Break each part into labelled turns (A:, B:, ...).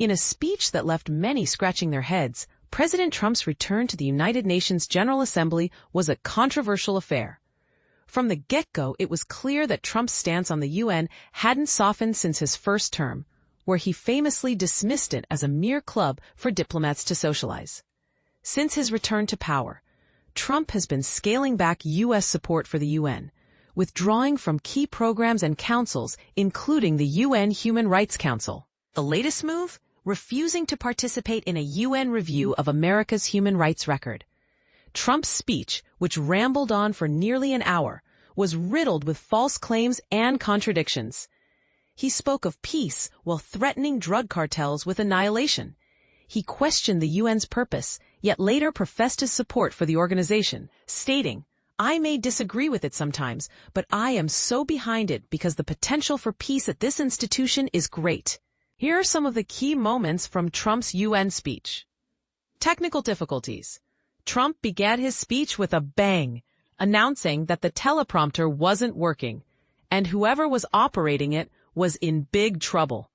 A: In a speech that left many scratching their heads, President Trump's return to the United Nations General Assembly was a controversial affair. From the get-go, it was clear that Trump's stance on the UN hadn't softened since his first term, where he famously dismissed it as a mere club for diplomats to socialize. Since his return to power, Trump has been scaling back U.S. support for the UN, withdrawing from key programs and councils, including the UN Human Rights Council. The latest move? Refusing to participate in a UN review of America's human rights record. Trump's speech, which rambled on for nearly an hour, was riddled with false claims and contradictions. He spoke of peace while threatening drug cartels with annihilation. He questioned the UN's purpose, yet later professed his support for the organization, stating, "I may disagree with it sometimes, but I am so behind it because the potential for peace at this institution is great." Here are some of the key moments from Trump's UN speech. Technical difficulties. Trump began his speech with a bang, announcing that the teleprompter wasn't working, and whoever was operating it was in big trouble.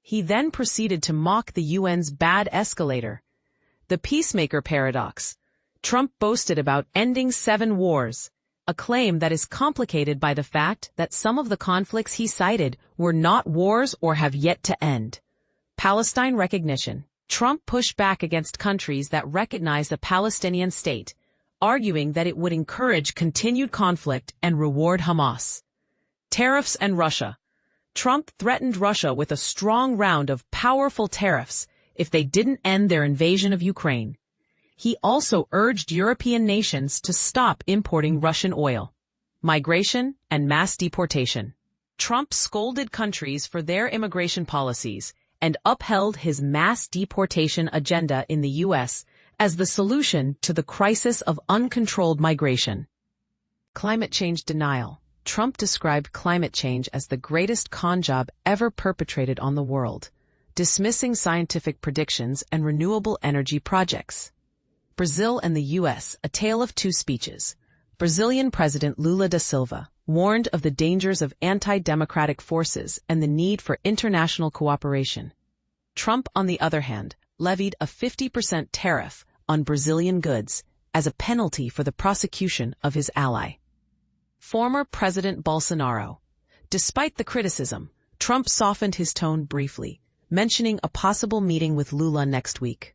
A: He then proceeded to mock the UN's bad escalator. The peacemaker paradox. Trump boasted about ending 7 wars, a claim that is complicated by the fact that some of the conflicts he cited were not wars or have yet to end. Palestine recognition. Trump pushed back against countries that recognize a Palestinian state, arguing that it would encourage continued conflict and reward Hamas. Tariffs and Russia. Trump threatened Russia with a strong round of powerful tariffs if they didn't end their invasion of Ukraine. He also urged European nations to stop importing Russian oil. Migration and mass deportation. Trump scolded countries for their immigration policies and upheld his mass deportation agenda in the U.S. as the solution to the crisis of uncontrolled migration. Climate change denial. Trump described climate change as the greatest con job ever perpetrated on the world, dismissing scientific predictions and renewable energy projects. Brazil and the U.S., a tale of two speeches. Brazilian President Lula da Silva warned of the dangers of anti-democratic forces and the need for international cooperation. Trump, on the other hand, levied a 50% tariff on Brazilian goods as a penalty for the prosecution of his ally. Former President Bolsonaro. Despite the criticism, Trump softened his tone briefly, mentioning a possible meeting with Lula next week.